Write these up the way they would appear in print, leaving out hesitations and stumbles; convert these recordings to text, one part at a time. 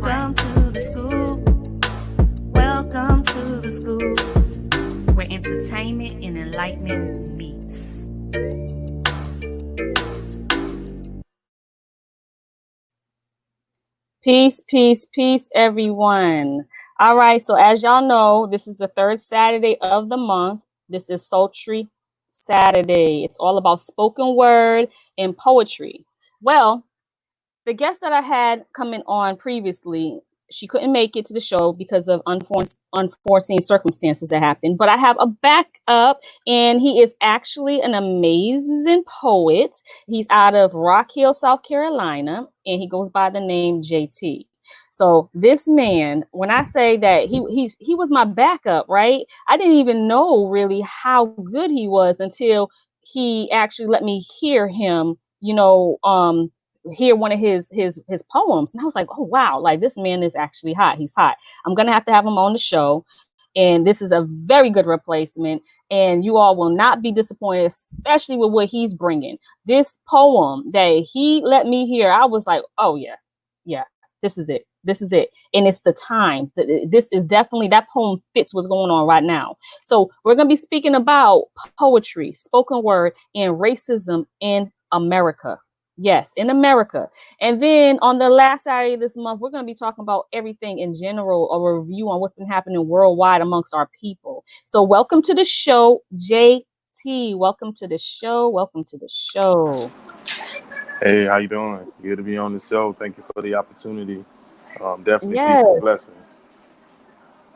Welcome to the school. Welcome to the school, where entertainment and enlightenment meets. Peace, peace, peace, everyone. All right, so as y'all know, this is the third Saturday of the month. This is Sultry Saturday. It's all about spoken word and poetry. Well, the guest that I had coming on previously, she couldn't make it to the show because of unforeseen circumstances that happened. But I have a backup, and he is actually an amazing poet. He's out of Rock Hill, South Carolina, and he goes by the name JT. So this man, when I say that he was my backup, right? I didn't even know really how good he was until he actually let me hear him, hear one of his poems, and I was like, oh wow, like this man is actually hot. He's hot. I'm gonna have to have him on the show, and this is a very good replacement, and you all will not be disappointed, especially with what he's bringing. This poem that he let me hear, I was like, oh yeah, this is it. This is it. And it's the time. This is definitely, that poem fits what's going on right now. So we're going to be speaking about poetry, spoken word, and racism in America. Yes, in America. And then on the last Saturday of this month, we're going to be talking about everything in general, a review on what's been happening worldwide amongst our people. So welcome to the show, JT. Welcome to the show. Welcome to the show. Hey, how you doing? Good to be on the show. Thank you for the opportunity. Definitely Yes. Peace and blessings.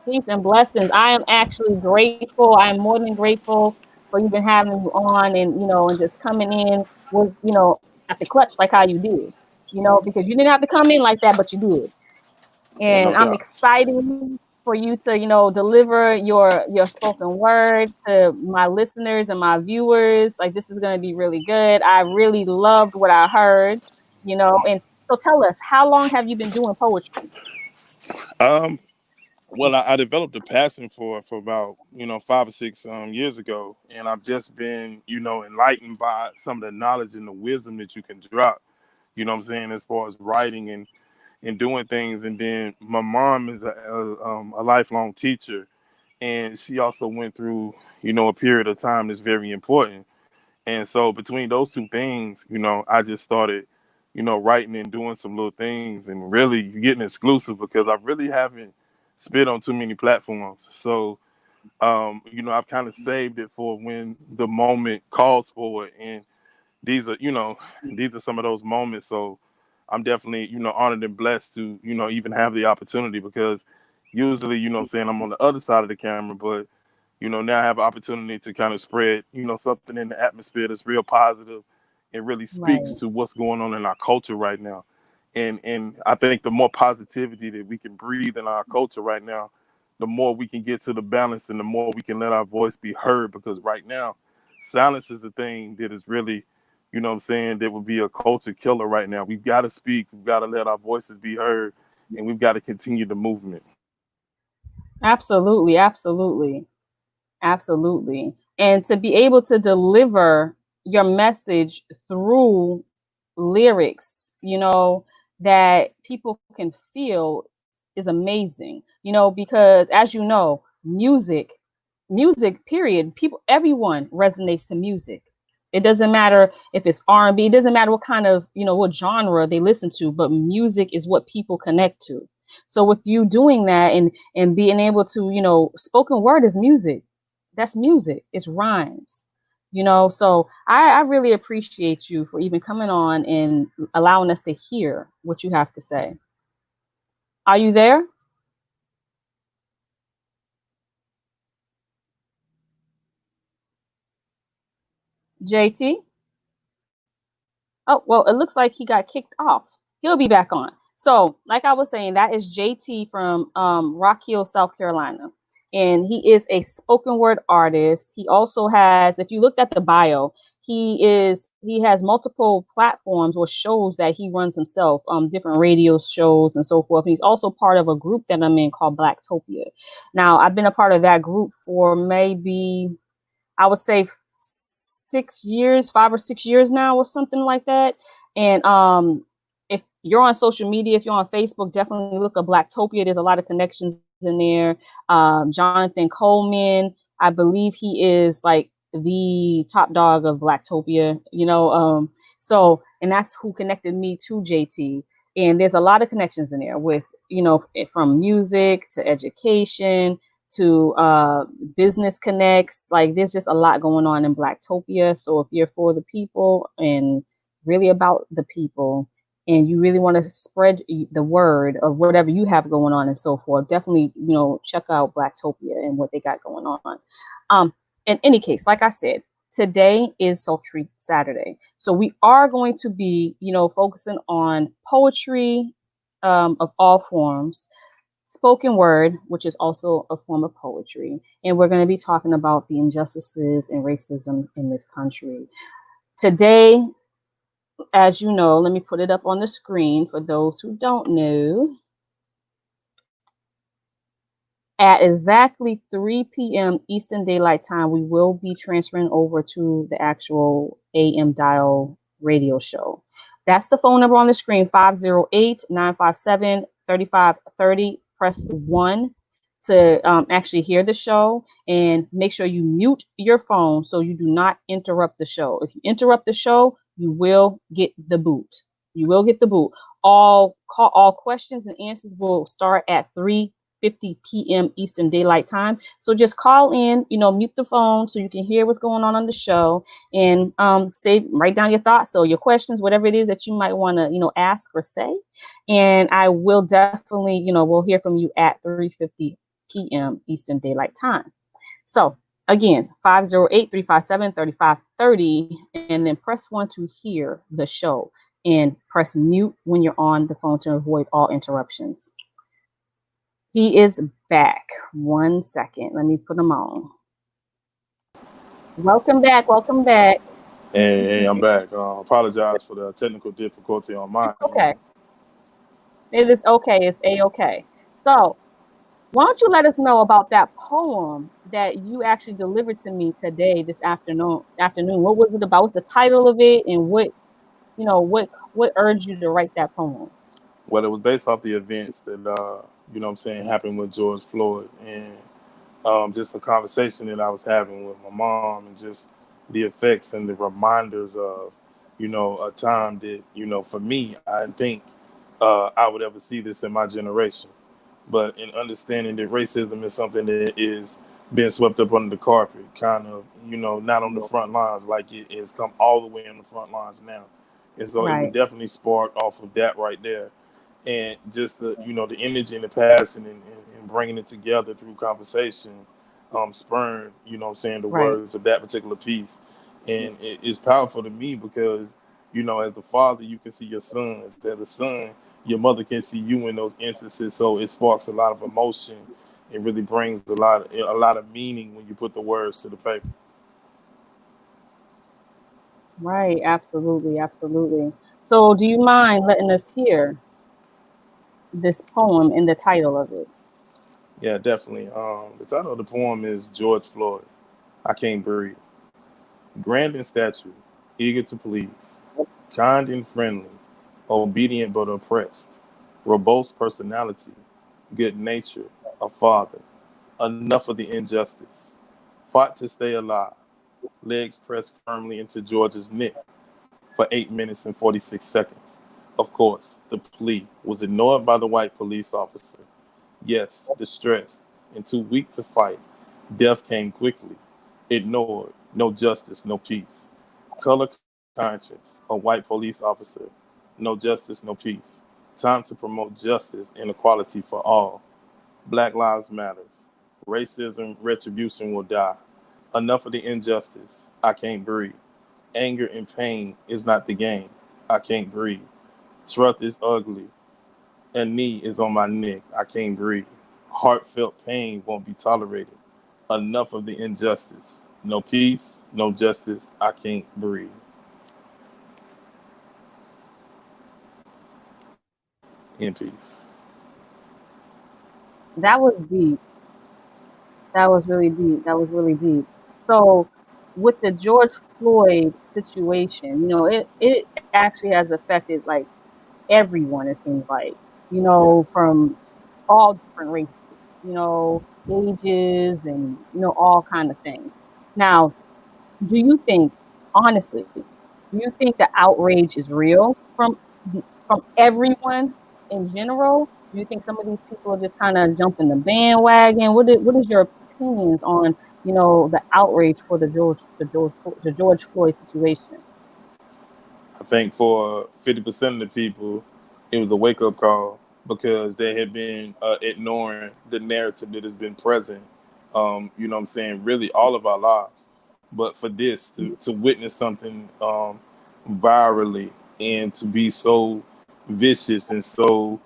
Peace and blessings. I am actually grateful. I am more than grateful for even having you on, and just coming in with, at the clutch like how you did, because you didn't have to come in like that, but you did. And No I'm doubt. excited for you to, deliver your spoken word to my listeners and my viewers. Like, this is going to be really good. I really loved what I heard, and so tell us, how long have you been doing poetry? Well, I developed a passion for about 5 or 6 years ago, and I've just been enlightened by some of the knowledge and the wisdom that you can drop. You know what I'm saying, as far as writing and doing things. And then my mom is a lifelong teacher, and she also went through a period of time that's very important. And so between those two things, I just started writing and doing some little things, and really getting exclusive because I really haven't spit on too many platforms. So I've kind of saved it for when the moment calls for it, and these are some of those moments. So I'm definitely honored and blessed to even have the opportunity, because usually what I'm saying, I'm on the other side of the camera, but now I have an opportunity to kind of spread something in the atmosphere that's real positive and really speaks Right. to what's going on in our culture right now. And I think the more positivity that we can breathe in our culture right now, the more we can get to the balance, and the more we can let our voice be heard. Because right now, silence is the thing that is really, what I'm saying, that would be a culture killer right now. We've got to speak, we've got to let our voices be heard, and we've got to continue the movement. Absolutely, absolutely, absolutely. And to be able to deliver your message through lyrics, that people can feel is amazing, because as you know, music, period, everyone resonates to music. It doesn't matter if it's R&B, it doesn't matter what kind of, what genre they listen to, but music is what people connect to. So with you doing that and being able to, spoken word is music. That's music. It's rhymes. So I really appreciate you for even coming on and allowing us to hear what you have to say. Are you there? JT? Oh, well, it looks like he got kicked off. He'll be back on. So, like I was saying, that is JT from Rock Hill, South Carolina. And he is a spoken word artist. He also has, if you looked at the bio, he has multiple platforms or shows that he runs himself, different radio shows and so forth. And he's also part of a group that I'm in called Blacktopia. Now, I've been a part of that group for maybe, I would say 6 years, 5 or 6 years now, or something like that. And if you're on social media, if you're on Facebook, definitely look up Blacktopia. There's a lot of connections in there. Jonathan Coleman, I believe he is like the top dog of Blacktopia, so, and that's who connected me to JT. And there's a lot of connections in there with, from music to education to business connects. Like there's just a lot going on in Blacktopia. So if you're for the people and really about the people, and you really want to spread the word of whatever you have going on and so forth, definitely, check out Blacktopia and what they got going on. In any case, like I said, today is Sultry Saturday. So we are going to be, focusing on poetry of all forms, spoken word, which is also a form of poetry. And we're going to be talking about the injustices and racism in this country. Today, as you know, let me put it up on the screen for those who don't know. At exactly 3 p.m. Eastern Daylight Time, we will be transferring over to the actual AM dial radio show. That's the phone number on the screen, 508-957-3530. Press 1 to actually hear the show, and make sure you mute your phone so you do not interrupt the show. If you interrupt the show, you will get the boot. You will get the boot. All questions and answers will start at 3:50 p.m. Eastern Daylight Time. So just call in, mute the phone so you can hear what's going on the show, and write down your thoughts or your questions, whatever it is that you might want to, ask or say. And I will definitely, we'll hear from you at 3:50 p.m. Eastern Daylight Time. So again, 508-357-3530, and then press 1 to hear the show, and press mute when you're on the phone to avoid all interruptions. He is back. 1 second. Let me put him on. Welcome back. Welcome back. Hey, I'm back. Apologize for the technical difficulty on my Okay. end. It is okay. It's A-okay. So why don't you let us know about that poem that you actually delivered to me today, this afternoon? What was it about? What's the title of it, and what urged you to write that poem? Well, it was based off the events that happened with George Floyd, and just a conversation that I was having with my mom, and just the effects and the reminders of a time that for me, I didn't think I would ever see this in my generation. But in understanding that racism is something that is being swept up under the carpet, kind of, not on the front lines, like it has come all the way on the front lines now. And so it would definitely spark off of that right there. And just the, the energy and the passion, and bringing it together through conversation, spurred, the words of that particular piece. And it's powerful to me because, as a father, you can see your sons. As a son, your mother can see you in those instances. So it sparks a lot of emotion. It really brings a lot of meaning when you put the words to the paper. Right. Absolutely. Absolutely. So do you mind letting us hear this poem and the title of it? Yeah, definitely. The title of the poem is George Floyd, I Can't Breathe. Grand in stature, eager to please, kind and friendly, obedient but oppressed, robust personality, good nature, a father, enough of the injustice, fought to stay alive, legs pressed firmly into George's neck for 8 minutes and 46 seconds. Of course, the plea was ignored by the white police officer. Yes, distressed and too weak to fight, death came quickly, ignored, no justice, no peace. Color conscience, a white police officer, no justice, no peace. Time to promote justice and equality for all. Black Lives Matters. Racism, retribution will die. Enough of the injustice. I can't breathe. Anger and pain is not the game. I can't breathe. Truth is ugly. A knee is on my neck. I can't breathe. Heartfelt pain won't be tolerated. Enough of the injustice. No peace, no justice. I can't breathe. In peace. That was deep. That was really deep. That was really deep. So with the George Floyd situation, it actually has affected like everyone, it seems like, from all different races, ages and, all kind of things. Now, do you think, honestly, do you think the outrage is real from everyone in general? Do you think some of these people are just kind of jumping the bandwagon? What is your opinions on, the outrage for the George Floyd situation? I think for 50% of the people, it was a wake up call because they had been ignoring the narrative that has been present. You know what I'm saying? Really, all of our lives. But for this to witness something virally and to be so vicious and so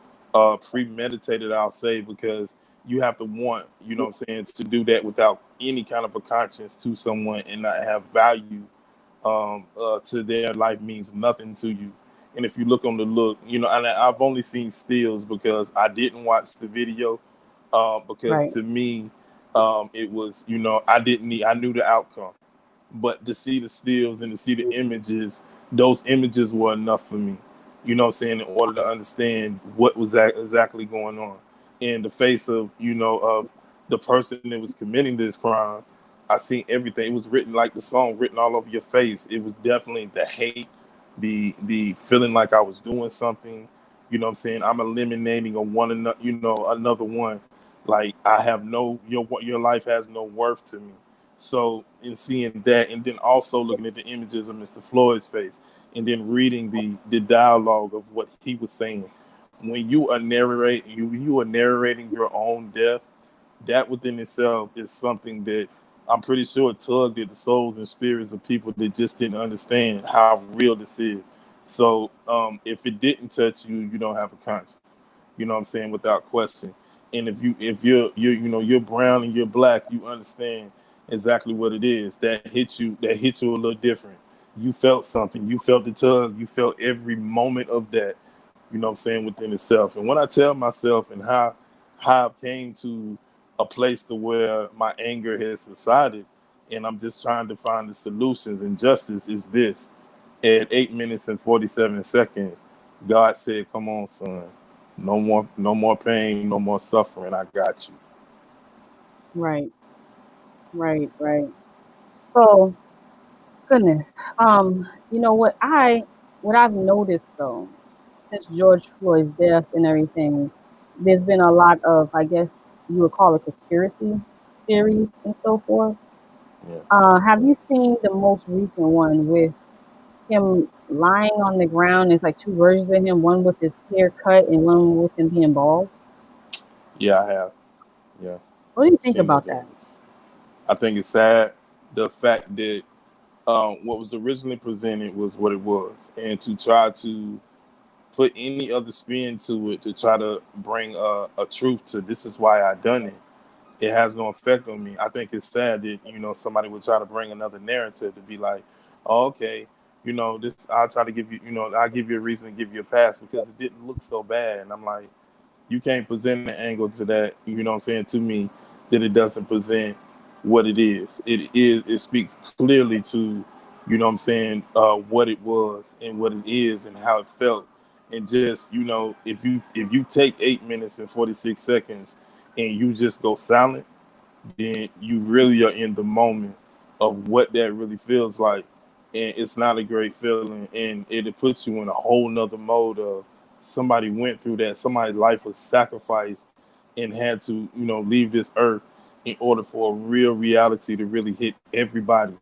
premeditated, I'll say, because you have to want, you know what I'm saying, to do that without any kind of a conscience to someone and not have value to their life means nothing to you. And if you look on the look, and I've only seen stills because I didn't watch the video because Right. to me, it was, I knew the outcome, but to see the stills and to see the images, those images were enough for me. You know what I'm saying? In order to understand what was exactly going on in the face of, of the person that was committing this crime. I seen everything. It was written like the song, written all over your face. It was definitely the hate, the feeling like I was doing something. You know what I'm saying? I'm eliminating a one another, another one. Like I have your life has no worth to me. So in seeing that, and then also looking at the images of Mr. Floyd's face, and then reading the dialogue of what he was saying, when you are narrating your own death, that within itself is something that I'm pretty sure tugged at the souls and spirits of people that just didn't understand how real this is. So if it didn't touch you, you don't have a conscience. You know what I'm saying? Without question. And if you're brown and you're black, you understand exactly what it is. That hit you a little different. You felt something. You felt the tug. You felt every moment of that. You know what I'm saying, within itself. And when I tell myself and how I came to a place to where my anger has subsided and I'm just trying to find the solutions and justice is this. At 8 minutes and 47 seconds, God said, come on, son. No more pain, no more suffering. I got you. Right. Right. So, goodness. What I've noticed though, since George Floyd's death and everything, there's been a lot of, I guess you would call it, conspiracy theories and so forth. Yeah. Have you seen the most recent one with him lying on the ground? There's like two versions of him, one with his hair cut and one with him being bald. Yeah, I have. Yeah. What do you think Seen about those that? images. I think it's sad the fact that what was originally presented was what it was. And to try to put any other spin to it to try to bring a truth to this is why I done it. It has no effect on me. I think it's sad that somebody would try to bring another narrative to be like, oh, okay, this. I'll try to give you, I'll give you a reason to give you a pass because it didn't look so bad. And I'm like, you can't present an angle to that, you know what I'm saying, to me that it doesn't present what it is. It speaks clearly to, what I'm saying, what it was and what it is and how it felt. And just, if you take 8 minutes and 46 seconds and you just go silent, then you really are in the moment of what that really feels like. And it's not a great feeling. And it puts you in a whole nother mode of somebody went through that, somebody's life was sacrificed and had to, leave this earth in order for a real reality to really hit everybody.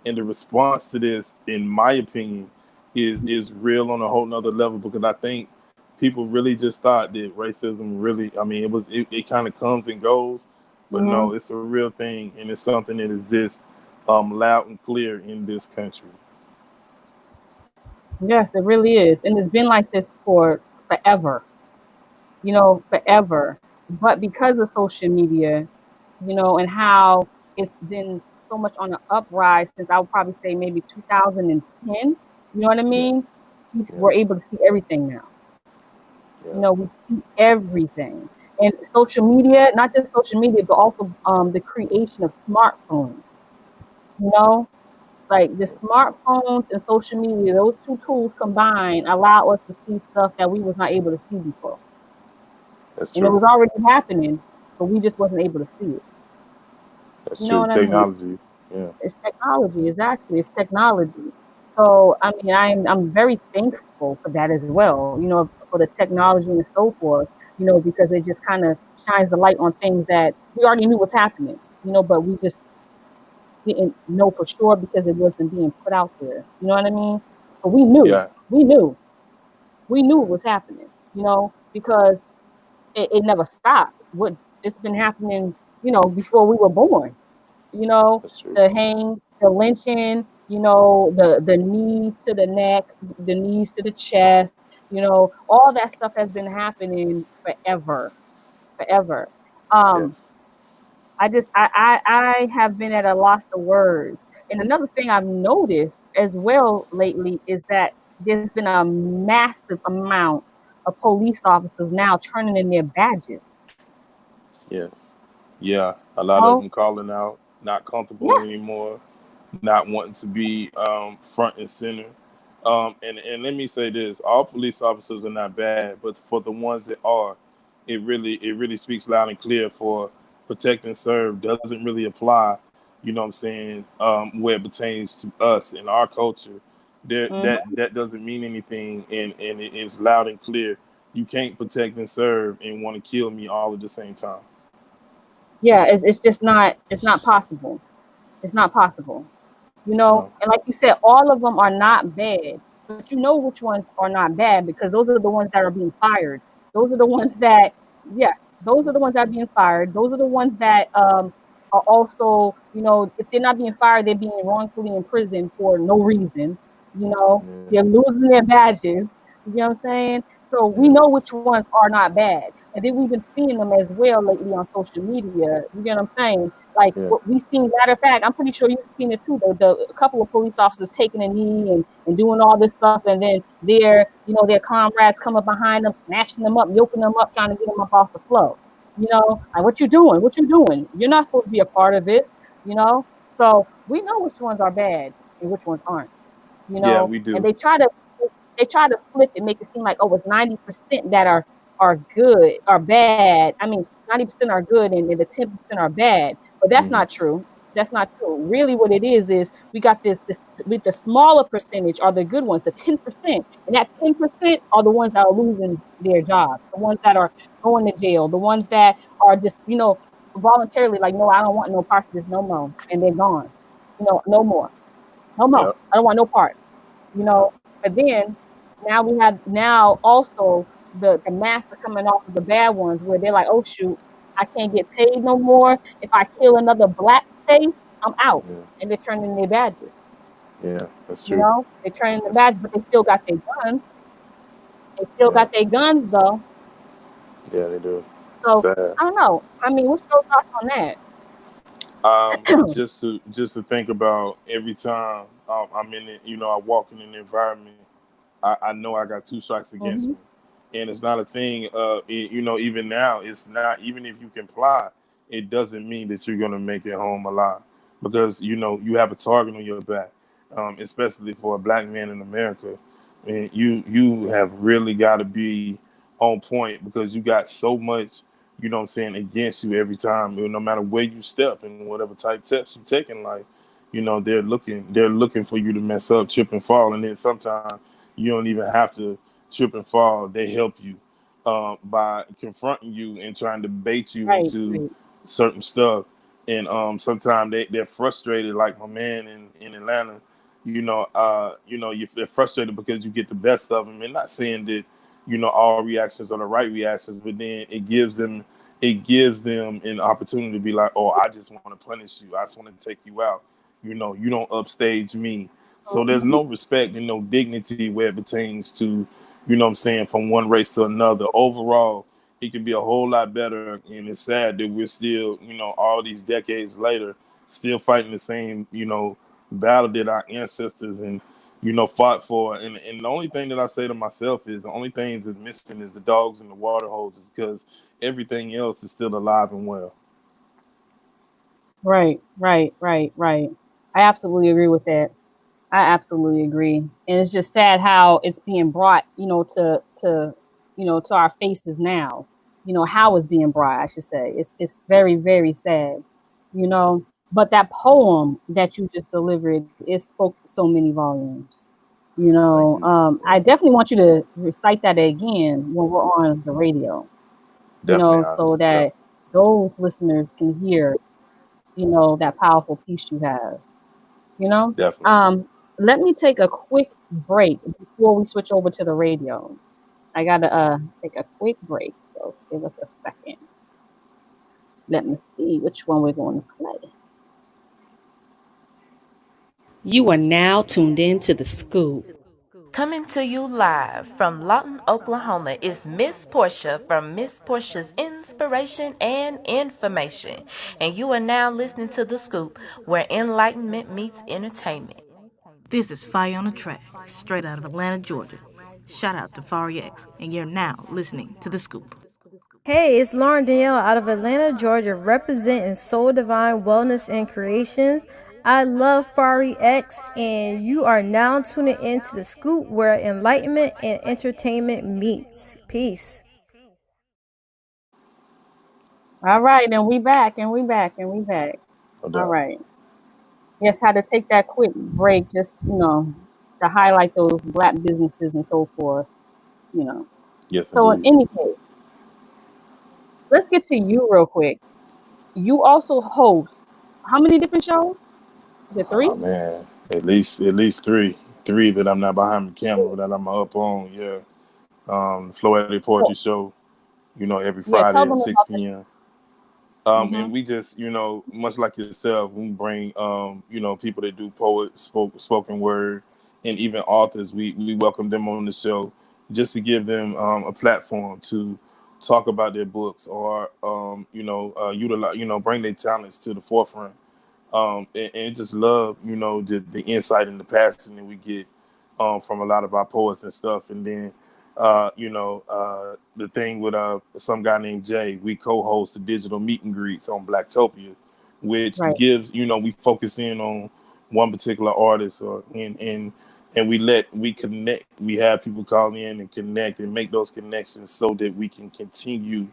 And the response to this, in my opinion, is real on a whole nother level because I think people really just thought that racism really, I mean, it kind of comes and goes, but Hmm. no, it's a real thing, and it's something that is just loud and clear in this country. Yes, it really is. And it's been like this for forever, forever. But because of social media, and how it's been so much on the uprise since I would probably say maybe 2010, you know what I Yeah, mean? yeah, We're able to see everything now. yeah, We see everything. And social media, not just social media, but also the creation of smartphones, you know? Like the smartphones and social media, those two tools combined allow us to see stuff that we was not able to see before. That's And it true. was already happening, but we just wasn't able to see it. That's You know true. what I mean? Technology. Yeah. It's technology, exactly. It's technology. So I mean, I'm very thankful for that as well. You know, for the technology and so forth. You know, because it just kind of shines the light on things that we already knew was happening. You know, but we just didn't know for sure because it wasn't being put out there. You know what I mean? But Yeah. we knew, we knew it was happening. You know, because it never stopped. What it's been happening, you know, before we were born. You know, That's true. the hang, the lynching, you know, the knees to the neck, the knees to the chest, you know, all that stuff has been happening forever, forever. Um, Yes. I have been at a loss of words. And another thing I've noticed as well lately is that there's been a massive amount of police officers now turning in their badges. Yes. Yeah. A lot of Oh, them calling out, not comfortable yeah, anymore, not wanting to be front and center. And let me say this: all police officers are not bad, but for the ones that are, it really speaks loud and clear. For protect and serve doesn't really apply. You know what I'm saying? Where it pertains to us and our culture, hmm, that doesn't mean anything, and it's loud and clear. You can't protect and serve and want to kill me all at the same time. yeah. It's just not. It's not possible. It's not possible. You know, No. and like you said, all of them are not bad, but you know which ones are not bad because those are the ones that are being fired. Those are the ones that, yeah, those are the ones that are being fired. Those are the ones that are also, you know, if they're not being fired, they're being wrongfully imprisoned for no reason. You know, Yeah. they're losing their badges. You know what I'm saying? So we Yeah. know which ones are not bad. And then we've been seeing them as well lately on social media. You get what I'm saying? Like Yeah. what we seen, matter of fact, I'm pretty sure you've seen it too. The a couple of police officers taking a knee and doing all this stuff, and then their, you know, their comrades coming behind them, snatching them up, yoking them up, trying to get them up off the floor. You know, like what you doing? What you doing? You're not supposed to be a part of this. You know, so we know which ones are bad and which ones aren't. You Yeah. know, We and do. they try to flip and make it seem like, oh, it's 90% that are good are bad. I mean, 90% are good and the 10% are bad. But that's Hmm. not true. That's not true. Really, what it is we got this with the smaller percentage are the good ones, the 10%, and that 10% are the ones that are losing their jobs, the ones that are going to jail, the ones that are just, you know, voluntarily like, no, I don't want no parts of this no more, and they're gone. You know, no more, no more. Yep. I don't want no parts. You Yep. know, but then now we have now also the master coming off of the bad ones where they're like, oh shoot, I can't get paid no more. If I kill another black face, I'm out. Yeah. And they're turning their badges. Yeah. That's You true. know, they're turning the That's badges, but they still got their guns. They still yeah. got their guns though. Yeah. They do. So Sad. I don't know. I mean, what's your thoughts on that? Just to think about every time I'm in it, I walk in an environment, I know I got two strikes against Hmm. me, and it's not a thing. Even now, it's not. Even if you comply, it doesn't mean that you're gonna make it home alive, because you have a target on your back, especially for a black man in America. And you have really got to be on point because you got so much, what I'm saying, against you every time. No matter where you step and whatever type steps you take in life, they're looking for you to mess up, trip and fall, and then sometimes you don't even have to trip and fall. They help you by confronting you and trying to bait you Right, into right, certain stuff. And sometimes they're frustrated, like my man in Atlanta. They're frustrated because you get the best of them. And not saying that all reactions are the right reactions, but then it gives them an opportunity to be like, oh, I just want to punish you. I just want to take you out. You don't upstage me. So there's hmm, no respect and no dignity where it pertains to, what I'm saying, from one race to another. Overall, it could be a whole lot better. And it's sad that we're still, all these decades later, still fighting the same, battle that our ancestors and, fought for. And the only thing that I say to myself is the only thing that's missing is the dogs and the water hoses, because everything else is still alive and well. right, right, right, right. I absolutely agree with that. I absolutely agree. And it's just sad how it's being brought, to our faces now. How it's being brought, I should say. It's very, very sad, you know. But that poem that you just delivered, it spoke so many volumes. Thank you. I definitely want you to recite that again when we're on the radio, Definitely, so that those listeners can hear, that powerful piece you have, you know. definitely. Um, Let me take a quick break before we switch over to the radio. I gotta take a quick break, so give us a second. Let me see which one we're going to play. You are now tuned in to The Scoop. Coming to you live from Lawton, Oklahoma is Miss Portia from Miss Portia's Inspiration and Information. And you are now listening to The Scoop, where enlightenment meets entertainment. This is Fire on the Track, straight out of Atlanta, Georgia. Shout out to Fari X, and you're now listening to The Scoop. Hey, it's Lauren Danielle out of Atlanta, Georgia, representing Soul Divine Wellness and Creations. I love Fari X, and you are now tuning into The Scoop, where enlightenment and entertainment meets. Peace. All right, and we back, and we back, and we back. No All doubt. right. Yes, had to take that quick break, just to highlight those Black businesses and so forth. You know. Yes, So in indeed. any case, let's get to you real quick. You also host how many different shows? Is it 3? Oh man, at least three that I'm not behind the camera that I'm up on. Yeah, Florida Poetry So, Show. Every yeah, tell Friday at them 6 about that. p.m. And Mm-hmm. we just, much like yourself, we bring, people that do spoken word, and even authors. We welcome them on the show just to give them a platform to talk about their books or, utilize, bring their talents to the forefront. And just love, the insight and the passion that we get from a lot of our poets and stuff. And then, the thing with some guy named Jay, we co-host the digital meet and greets on Blacktopia, which Right. gives, we focus in on one particular artist, and we connect. We have people call in and connect and make those connections so that we can continue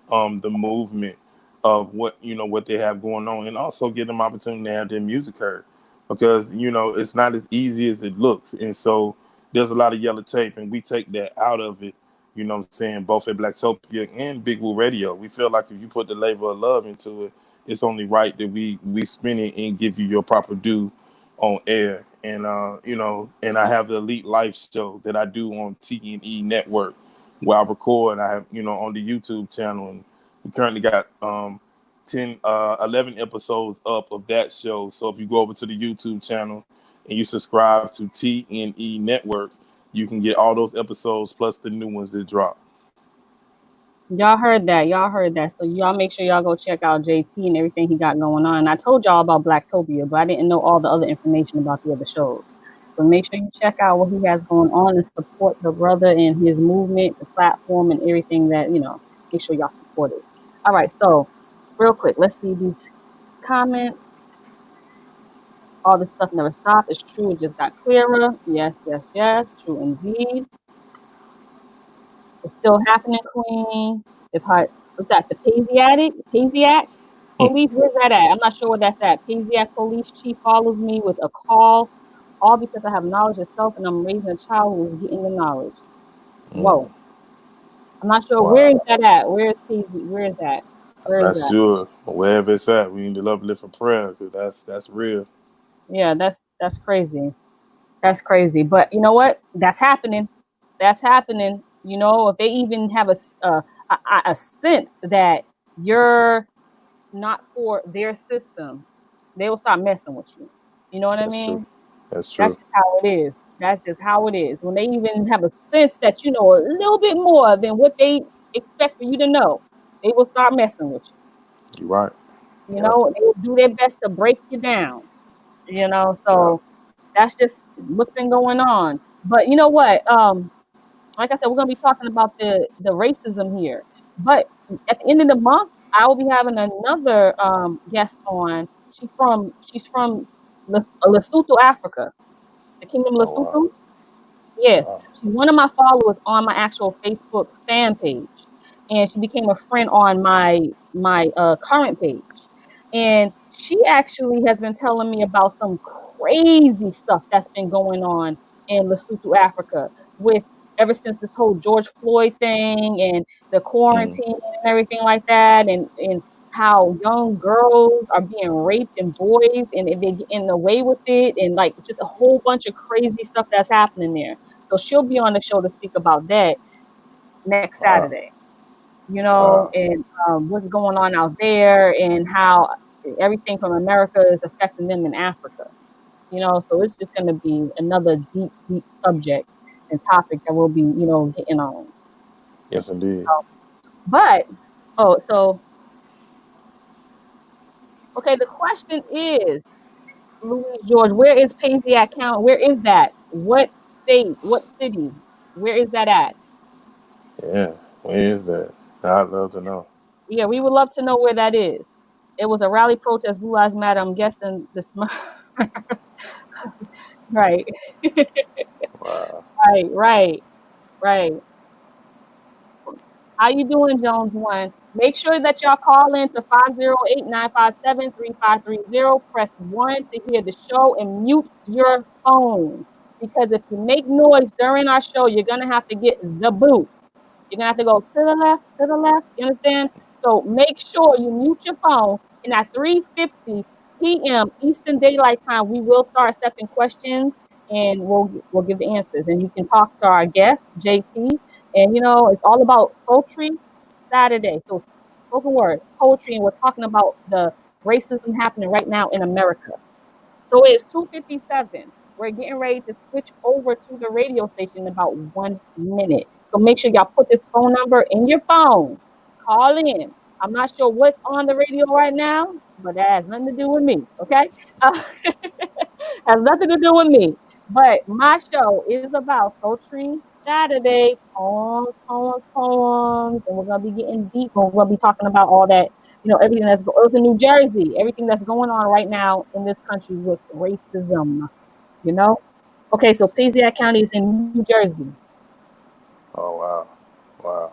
the movement of what they have going on, and also give them opportunity to have their music heard, because it's not as easy as it looks. And so there's a lot of yellow tape, and we take that out of it, what I'm saying, both at Blacktopia and Big Woo Radio. We feel like if you put the labor of love into it, it's only right that we spin it and give you your proper due on air. And and I have the Elite Life show that I do on TNE Network, where I record. I have, on the YouTube channel, and we currently got 11 episodes up of that show. So if you go over to the YouTube channel and you subscribe to TNE Network, you can get all those episodes plus the new ones that drop. Y'all heard that. Y'all heard that. So y'all make sure y'all go check out JT and everything he got going on. And I told y'all about Blacktopia, but I didn't know all the other information about the other shows. So make sure you check out what he has going on and support the brother and his movement, the platform, and everything that, make sure y'all support it. All right. So real quick, let's see these comments. All this stuff never stopped. It's true. It just got clearer. Yes, yes, yes. True indeed. It's still happening, Queen. What's that? The Pasiac police? Where's that at? I'm not sure where that's at. Pasiac police chief follows me with a call, all because I have knowledge of self and I'm raising a child who is getting the knowledge. Whoa. I'm not sure where is Wow. that at. Where is Pasiac? Where is that? Where I'm is not that? sure wherever it's at. We need to uplift for prayer, because that's real. Yeah, that's crazy. That's crazy. But you know what? That's happening. That's happening. If they even have a sense that you're not for their system, they will start messing with you. You know what I That's true. mean? That's That's true. just how it is. That's just how it is. When they even have a sense that you know a little bit more than what they expect for you to know, they will start messing with you. You're right. You Yep. know, they will do their best to break you down. Yep. So that's just what's been going on. But you know what? Like I said, we're gonna be talking about the racism here. But at the end of the month, I will be having another guest on. She's from Lesotho, Africa. the Kingdom of Oh wow. Lesotho. Yes, Wow. she's one of my followers on my actual Facebook fan page, and she became a friend on my current page. And she actually has been telling me about some crazy stuff that's been going on in Lesotho, Africa, with ever since this whole George Floyd thing and the Mm. quarantine and everything like that, and how young girls are being raped and boys and they get in the way with it, and like just a whole bunch of crazy stuff that's happening there. So she'll be on the show to speak about that next Wow. Saturday, Wow. and what's going on out there and how everything from America is affecting them in Africa. So it's just going to be another deep, deep subject and topic that we'll be, getting on. Yes, indeed. But, so, okay, the question is, Louis George, where is Paisley County? Where is that? What state? What city? Where is that at? Yeah. Where is that? I'd love to know. Yeah, we would love to know where that is. It was a rally protest, Blue Lives Matter. I'm guessing the right, Wow. right. How you doing, Jones One? Make sure that y'all call in to 508-957-3530. Press 1 to hear the show and mute your phone. Because if you make noise during our show, you're gonna have to get the boot. You're gonna have to go to the left. You understand? So make sure you mute your phone. And at 3:50 p.m. Eastern Daylight Time, we will start accepting questions and we'll give the answers. And you can talk to our guest, JT. And it's all about Sultry Saturday. So spoken word, poetry, and we're talking about the racism happening right now in America. So it's 2:57. We're getting ready to switch over to the radio station in about 1 minute. So make sure y'all put this phone number in your phone. Call in. I'm not sure what's on the radio right now, but that has nothing to do with me, okay? Has nothing to do with me. But my show is about Sultry Saturday, poems, and we're going to be getting deep. We're going to be talking about all that, everything that's going on in New Jersey, everything that's going on right now in this country with racism, Okay, so Paisley County is in New Jersey. Oh wow. Wow.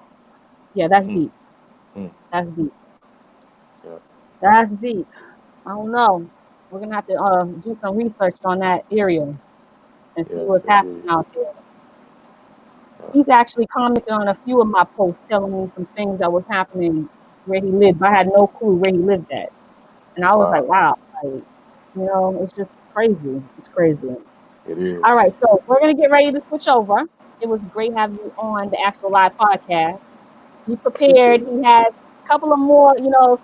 Yeah, that's deep. That's deep. Yeah. That's deep. I don't know. We're going to have to do some research on that area and see what's happening out there. He's actually commented on a few of my posts telling me some things that was happening where he lived. I had no clue where he lived at. And I was like, wow, it's just crazy. It's crazy. It is. All right, so we're going to get ready to switch over. It was great having you on the actual live podcast. Be prepared. He has a couple of more,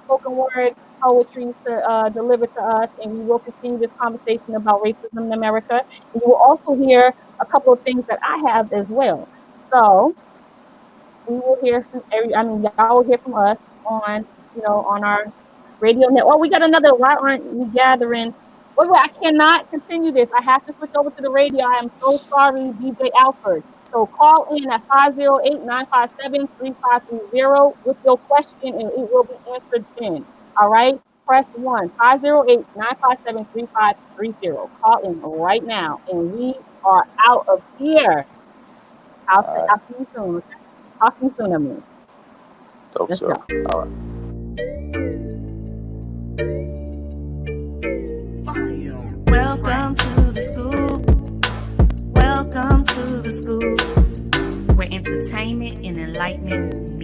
spoken word poetry to deliver to us, and we will continue this conversation about racism in America. And you will also hear a couple of things that I have as well. So we will hear from y'all will hear from us on, on our radio network. We got another, why aren't we gathering? Wait, I cannot continue this. I have to switch over to the radio. I am so sorry, DJ Alfred. So call in at 508-957-3530 with your question, and it will be answered then. All right? Press 1, 508-957-3530. Call in right now, and we are out of here. I'll see you soon. Okay? Talk to you soon, Emily. Let's go. All right. Welcome to the school. Welcome to the school, where entertainment and enlightenment